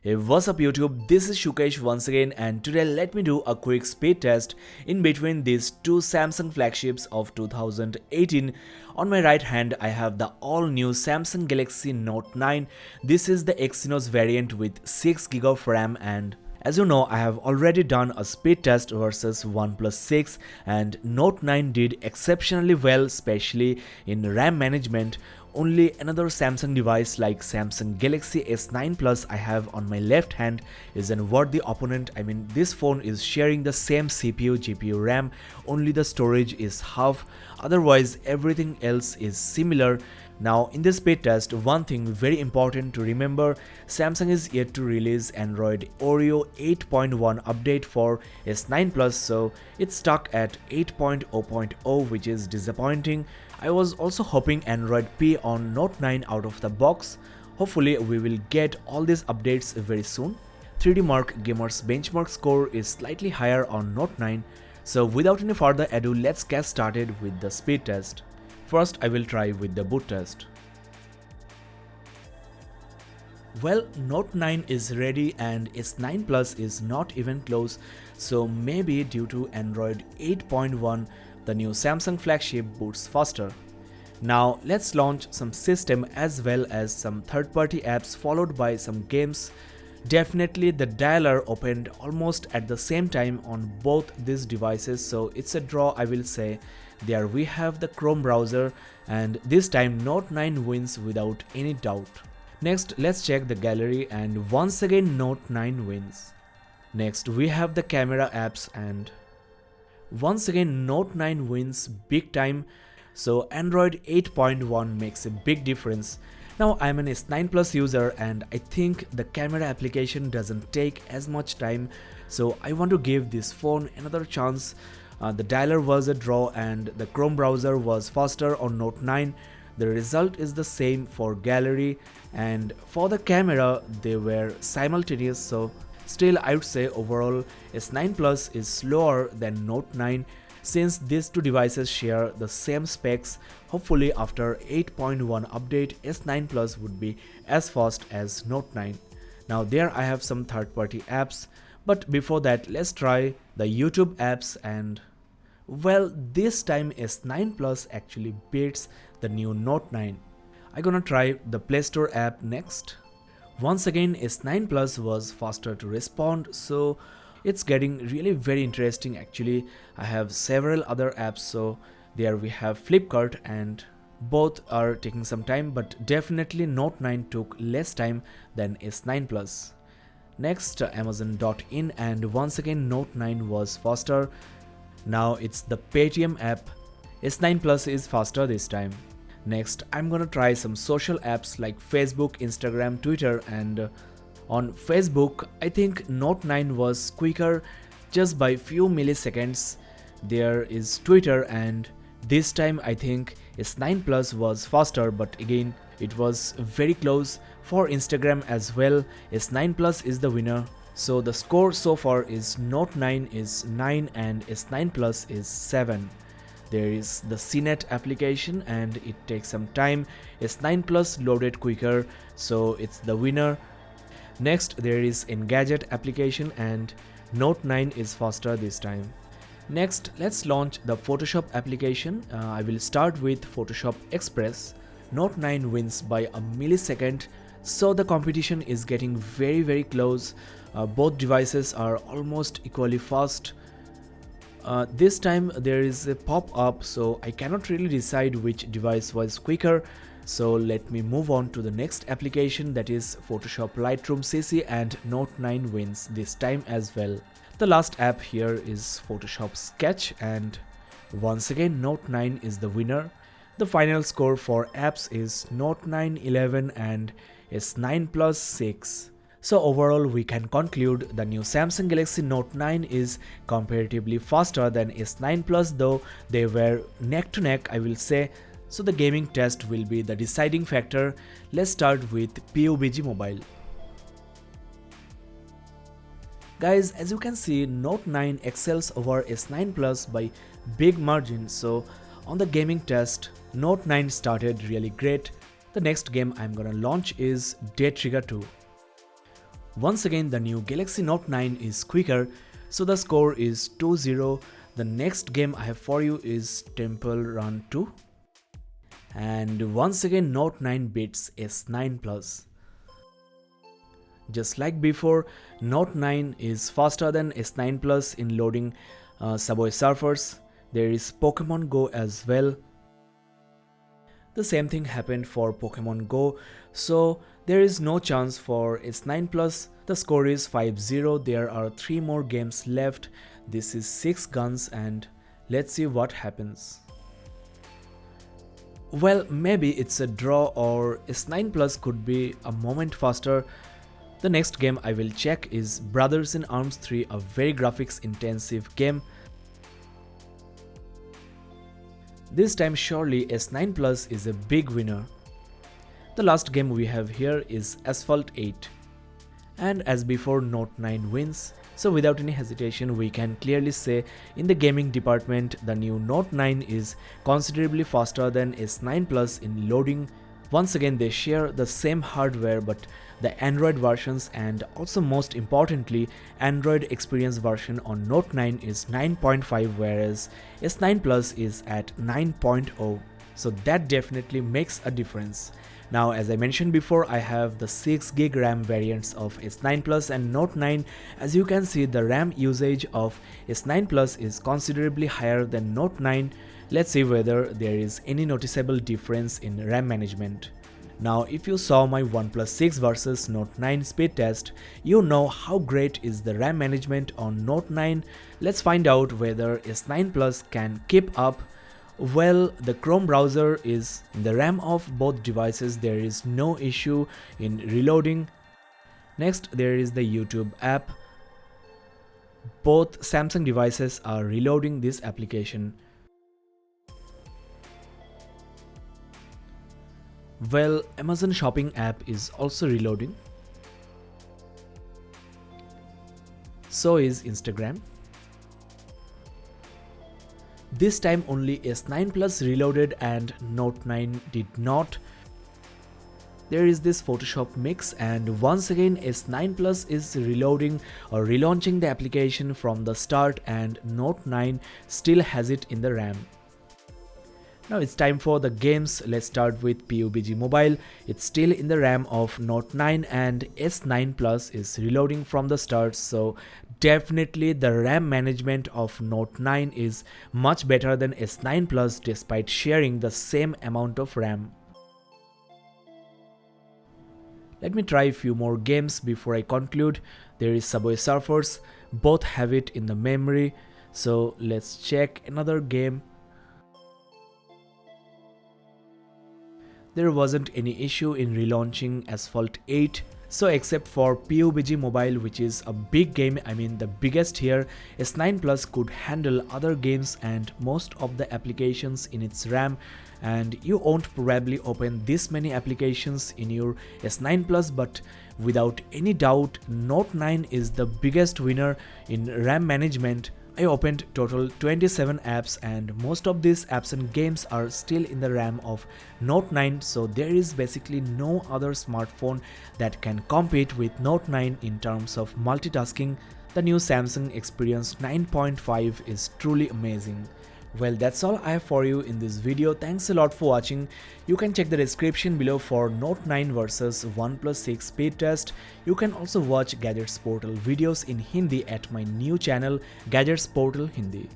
Hey, what's up YouTube, this is Shukesh once again, and today let me do a quick speed test in between these two Samsung flagships of 2018. On my right hand I have the all new Samsung Galaxy Note 9. This is the Exynos variant with 6GB of RAM, and as you know, I have already done a speed test versus OnePlus 6 and Note 9 did exceptionally well, especially in RAM management. Only another Samsung device like Samsung Galaxy S9 Plus I have on my left hand is an worthy opponent. I mean, this phone is sharing the same CPU, GPU, RAM, only the storage is half, otherwise everything else is similar. Now in this speed test, one thing very important to remember, Samsung is yet to release Android Oreo 8.1 update for S9 Plus, so it's stuck at 8.0.0, which is disappointing. I was also hoping Android P on Note 9 out of the box. Hopefully we will get all these updates very soon. 3D Mark Gamer's benchmark score is slightly higher on Note 9, so without any further ado, let's get started with the speed test. First, I will try with the boot test. Well, Note 9 is ready and S9 Plus is not even close, so maybe due to Android 8.1, the new Samsung flagship boots faster. Now let's launch some system as well as some third-party apps followed by some games. Definitely the dialer opened almost at the same time on both these devices, so it's a draw, I will say. There we have the Chrome browser, and this time Note 9 wins without any doubt. Next, let's check the gallery, and once again Note 9 wins. Next we have the camera apps, and once again Note 9 wins big time. So Android 8.1 makes a big difference. Now I'm an S9 Plus user and I think the camera application doesn't take as much time, so I want to give this phone another chance. The dialer was a draw and the Chrome browser was faster on Note 9. The result is the same for gallery, and for the camera they were simultaneous, so still I would say overall S9 Plus is slower than Note 9 since these two devices share the same specs. Hopefully after 8.1 update, S9 Plus would be as fast as Note 9. Now there I have some third-party apps, but before that let's try the YouTube apps, and well, this time S9 Plus actually beats the new Note 9. I'm gonna try the Play Store app next. Once again S9 Plus was faster to respond, so it's getting really very interesting actually. I have several other apps, so there we have Flipkart, and both are taking some time, but definitely Note 9 took less time than S9 Plus. Next Amazon.in, and once again Note 9 was faster. Now it's the Paytm app. S9 Plus is faster this time. Next I'm gonna try some social apps like Facebook, Instagram, Twitter, and on Facebook I think Note 9 was quicker just by few milliseconds. There is Twitter, and this time I think S9 Plus was faster, but again it was very close. For Instagram as well, S9 Plus is the winner. So the score so far is Note 9 is 9 and S9 Plus is 7. There is the CNET application and it takes some time. S9 Plus loaded quicker, so it's the winner. Next there is Engadget application and Note 9 is faster this time. Next let's launch the Photoshop application. I will start with Photoshop Express. Note 9 wins by a millisecond, so the competition is getting very close. Both devices are almost equally fast. This time there is a pop-up, so I cannot really decide which device was quicker. So let me move on to the next application, that is Photoshop Lightroom Cc, and Note 9 wins this time as well. The last app here is Photoshop Sketch, and once again Note 9 is the winner. The final score for apps is Note 9 11 and S9 Plus 6. So overall we can conclude the new Samsung Galaxy Note 9 is comparatively faster than S9 Plus, though they were neck to neck, I will say. So the gaming test will be the deciding factor. Let's start with PUBG Mobile. Guys, as you can see, Note 9 excels over S9 Plus by big margin, so on the gaming test, Note 9 started really great. The next game I'm gonna launch is Dead Trigger 2. Once again, the new Galaxy Note 9 is quicker, so the score is 2-0. The next game I have for you is Temple Run 2. And once again, Note 9 beats S9 Plus. Just like before, Note 9 is faster than S9 Plus in loading Subway Surfers. There is Pokemon Go as well. The same thing happened for Pokemon Go, so there is no chance for S9 Plus. The score is 5-0. There are 3 more games left. This is 6 guns and let's see what happens. Well, maybe it's a draw or S9 Plus could be a moment faster. The next game I will check is Brothers in Arms 3, a very graphics intensive game. This time surely S9 Plus is a big winner. The last game we have here is Asphalt 8. And as before, Note 9 wins. So without any hesitation, we can clearly say in the gaming department, the new Note 9 is considerably faster than S9 Plus in loading. Once again, they share the same hardware, but the Android versions and also most importantly, Android experience version on Note 9 is 9.5 whereas S9 Plus is at 9.0. So that definitely makes a difference. Now, as I mentioned before, I have the 6GB RAM variants of S9 Plus and Note 9. As you can see, the RAM usage of S9 Plus is considerably higher than Note 9. Let's see whether there is any noticeable difference in RAM management. Now, if you saw my OnePlus 6 versus Note 9 speed test, you know how great is the RAM management on Note 9. Let's find out whether S9 Plus can keep up. Well, the Chrome browser is in the RAM of both devices. There is no issue in reloading. Next, there is the YouTube app. Both Samsung devices are reloading this application. Well, Amazon Shopping app is also reloading. So is Instagram. This time only S9 Plus reloaded and Note 9 did not. There is this Photoshop mix and once again S9 Plus is reloading or relaunching the application from the start and Note 9 still has it in the RAM. Now it's time for the games. Let's start with PUBG Mobile. It's still in the RAM of Note 9 and S9 Plus is reloading from the start, so definitely the RAM management of Note 9 is much better than S9 Plus despite sharing the same amount of RAM. Let me try a few more games before I conclude. There is Subway Surfers. Both have it in the memory, so let's check another game. There wasn't any issue in relaunching Asphalt 8. So except for PUBG Mobile, which is a big game, I mean the biggest here, S9 Plus could handle other games and most of the applications in its RAM, and you won't probably open this many applications in your S9 Plus, but without any doubt Note 9 is the biggest winner in RAM management. I opened total 27 apps and most of these apps and games are still in the RAM of Note 9, so there is basically no other smartphone that can compete with Note 9 in terms of multitasking. The new Samsung Experience 9.5 is truly amazing. Well, that's all I have for you in this video. Thanks a lot for watching. You can check the description below for Note 9 versus OnePlus 6 speed test. You can also watch Gadgets Portal videos in Hindi at my new channel Gadgets Portal Hindi.